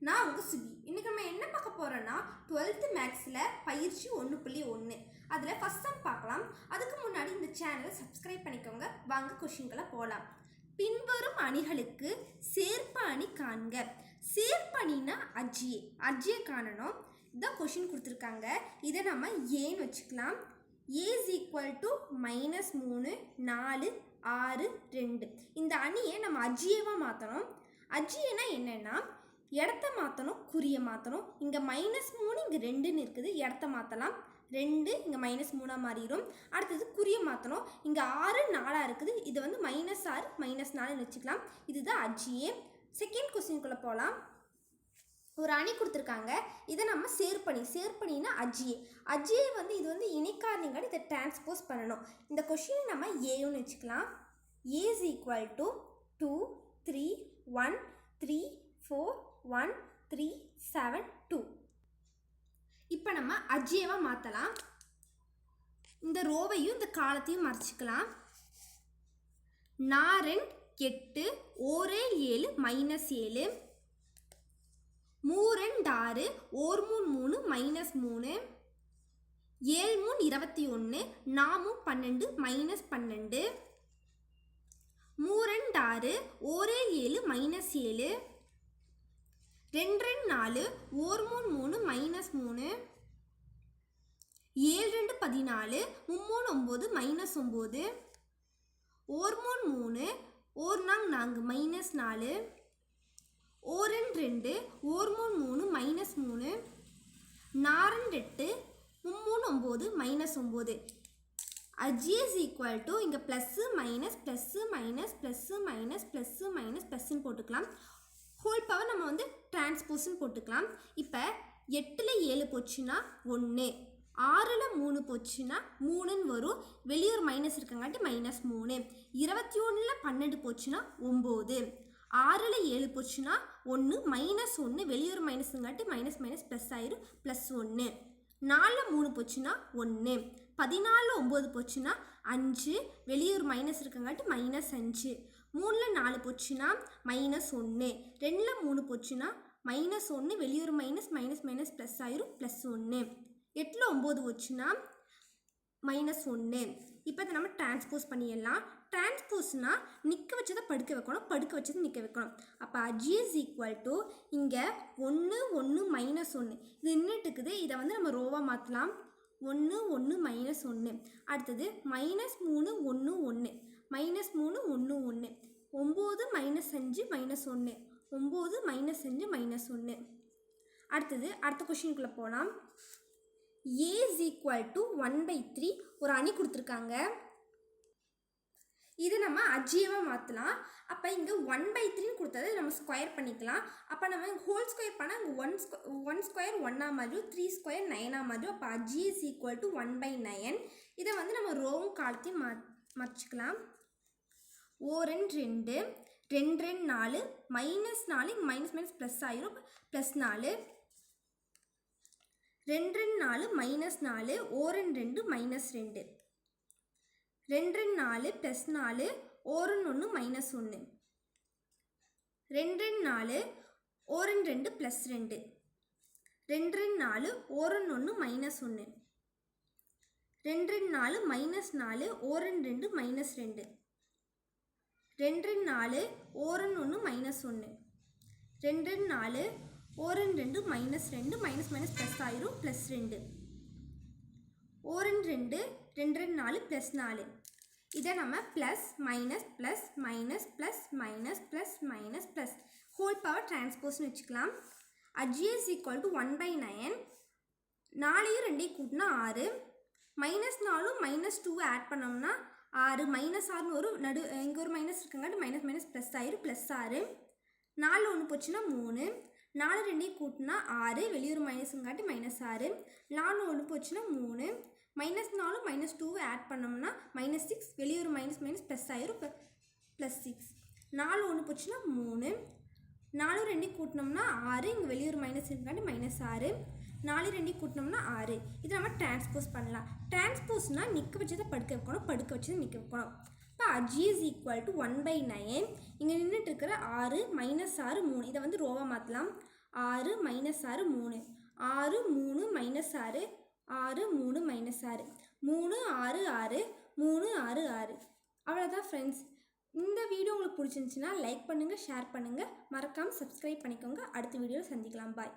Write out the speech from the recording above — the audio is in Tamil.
நான் உங்கள் சுபி. இன்றைக்கி நம்ம என்ன பார்க்க போகிறோன்னா 12th மேக்ஸில் பயிற்சி 1.1 அதில் ஃபஸ்ட் சம் பார்க்கலாம். அதுக்கு முன்னாடி இந்த சேனலை சப்ஸ்கிரைப் பண்ணிக்கோங்க. வாங்க கொஷின்களை போகலாம். பின்வரும் அணிகளுக்கு சேர்ப்பு அணி காண்க. சேர்ப்பு அணினா அஜ்ஜியை காணணும். இதான் கொஷின் கொடுத்துருக்காங்க. இதை நம்ம ஏன்னு வச்சுக்கலாம். A is equal to -3 4 6 2. இந்த அணியை நம்ம அஜ்ஜியவாக மாற்றணும். அஜ்ஜியனா என்னென்னா இடத்த மாற்றணும், குறியை மாற்றணும். இங்கே -3 இங்கே 2ன்னு இருக்குது, இடத்த மாற்றலாம். 2 இங்கே -3 மாறிடும். அடுத்தது குறியை மாற்றணும். இங்கே 6 4 இருக்குது, இது வந்து -6 -4ன்னு வச்சுக்கலாம். இதுதான் அஜ்ஜியே. செகண்ட் கொஸ்டின்குள்ளே போகலாம். ஒரு அணி கொடுத்துருக்காங்க. இதை நம்ம சேர்ப்பணினா அஜ்ஜியை வந்து இது வந்து இணைக்காரணிங்காடி இதை டிரான்ஸ்போஸ் பண்ணணும். இந்த கொஷினை நம்ம ஏன்னு வச்சுக்கலாம். A is equal to 2 3 1 3 4 1 3 7 2. இப்போ நம்ம அஜ்ஜியவாக மாற்றலாம். இந்த ரோவையும் இந்த காலத்தையும் மறைச்சிக்கலாம். 4 8 1 7 -7 3 6 1 3 3 -3 7 3 21 4 12 -12 3 6 1 7 -7 2 4 1 3 -3 7 2 14 3 9 -9 1 3 1 4 -4 1 2 1 3 -3 4 8 3 9 G is equal to இங்கே plus minus plus minus plus minus plus minus ப்ளஸ்ன்னு போட்டுக்கலாம். ஹோல் பவர் நம்ம வந்து டிரான்ஸ்போஸ்ன்னு போட்டுக்கலாம். இப்போ 8ல் 7 போச்சுன்னா 1, 6ல் 3 போச்சுன்னா 3ன்னு வரும். வெளியூர் மைனஸ் இருக்கங்காட்டி -3. 21ல் 12 போச்சுன்னா 9. 6ல் 7 போச்சுன்னா 1 -1, வெளியூர் மைனஸுங்காட்டி மைனஸ் மைனஸ் ப்ளஸ் ஆயிரும், +1. 4ல் 3 போச்சுன்னா 1. 14ல் 9 போச்சுன்னா 5, வெளியூர் மைனஸ் இருக்கங்காட்டி -5. 3ல் 4 போச்சுன்னா -1. 2ல் 3 போச்சுன்னா -1, வெளியூர் மைனஸ் மைனஸ் மைனஸ் ப்ளஸ் ஆயிரும், +1. 8ல் 9 போச்சுன்னா -1. இப்போ இதை நம்ம டிரான்ஸ்போஸ் பண்ணிடலாம். டிரான்ஸ்போஸ்னால் நிற்க வச்சதை படுக்க வைக்கணும், படுக்க வச்சதை நிற்க வைக்கணும். அப்போ G is equal to இங்கே 1 1 -1 இது நின்றுட்டு இருக்குது. இதை வந்து நம்ம ரோவாக மாற்றலாம். 1 1 -1. அடுத்தது -3 1 1 -3 1 1 9 -5 -1 9 -5 -1. அடுத்தது அடுத்த கொஷினுக்குள்ளே போகலாம். A is equal to 1/3 ஒரு அணி கொடுத்துருக்காங்க. இது நம்ம அஜ்ஜியவாக மாற்றலாம். அப்போ இங்கே 1/3 கொடுத்தது நம்ம ஸ்கொயர் பண்ணிக்கலாம். அப்போ நம்ம ஹோல் ஸ்கொயர் பண்ணால் இங்கே 1 ஸ்கொயர் 1 மாதிரியும் 3 ஸ்கொயர் 9 மாதிரியும். அப்போ G is equal to 1/9. இதை வந்து நம்ம ரோவும் காலத்தையும் மறைச்சிக்கலாம். 1 2 2 4 -4 மைனஸ் மைனஸ் ப்ளஸ் ஆயிரும், +4. 2 4 -4 1 2 -2 2 4 +4 1 1 -1 2 4 1 2 +2 2 4 1 1 -1 2 4 -4 1 2 -2 2 4 1 1 -1 2 4 1 2 -2 மைனஸ் மைனஸ் ப்ளஸ் ஆயிரும், +2. 1 2 2 4 +4. இதை நம்ம plus minus plus minus plus minus plus minus plus whole power டிரான்ஸ்போஸ்ன்னு வச்சுக்கலாம். G is equal to 1/9. 4யும் 2யும் கூட்டினா 6, -4 -2 ஆட் பண்ணோம்னா 6 -6ன்னு ஒரு இங்கே ஒரு மைனஸ் இருக்குங்காட்டி மைனஸ் மைனஸ் ப்ளஸ் ஆயிரும், +6. 4 1 போச்சுன்னா 3. 4 2யும் கூட்டினா 6, வெளியூர் மைனஸுங்காட்டி -6. 4 1 போச்சுன்னா 3. -4 -2 ஆட் பண்ணோம்னா -6, வெளியூர் மைனஸ் மைனஸ் ப்ளஸ் ஆயிரும், +6. 4 1 போச்சுன்னா 3. 4 2யும் கூட்டினோம்னா 6, இங்கே வெளியூர் மைனஸ் இருக்காட்டி -6. 4 2யும் கூட்டினோம்னா 6. இதை நம்ம டிரான்ஸ்போஸ் பண்ணலாம். டிரான்ஸ்போஸ்னால் நிற்க வச்சதை படுக்க வைக்கணும், படுக்க வச்சதை நிற்க வைக்கணும். இப்போ G is equal to 1/9. இங்கே நின்றுட்டு இருக்கிற 6 -6 3 இதை வந்து ரோவாக மாற்றலாம். 6 மைனஸ் 6 3, 6 3 மைனஸ் 6, 6 3 மைனஸ் 6, 3 6 6, 3 6 6. அவ்வளோதான் ஃப்ரெண்ட்ஸ். இந்த வீடியோ உங்களுக்கு பிடிச்சிருந்துச்சுன்னா லைக் பண்ணுங்கள், ஷேர் பண்ணுங்கள், மறக்காமல் சப்ஸ்கிரைப் பண்ணிக்கோங்க. அடுத்த வீடியோவில் சந்திக்கலாம். பாய்.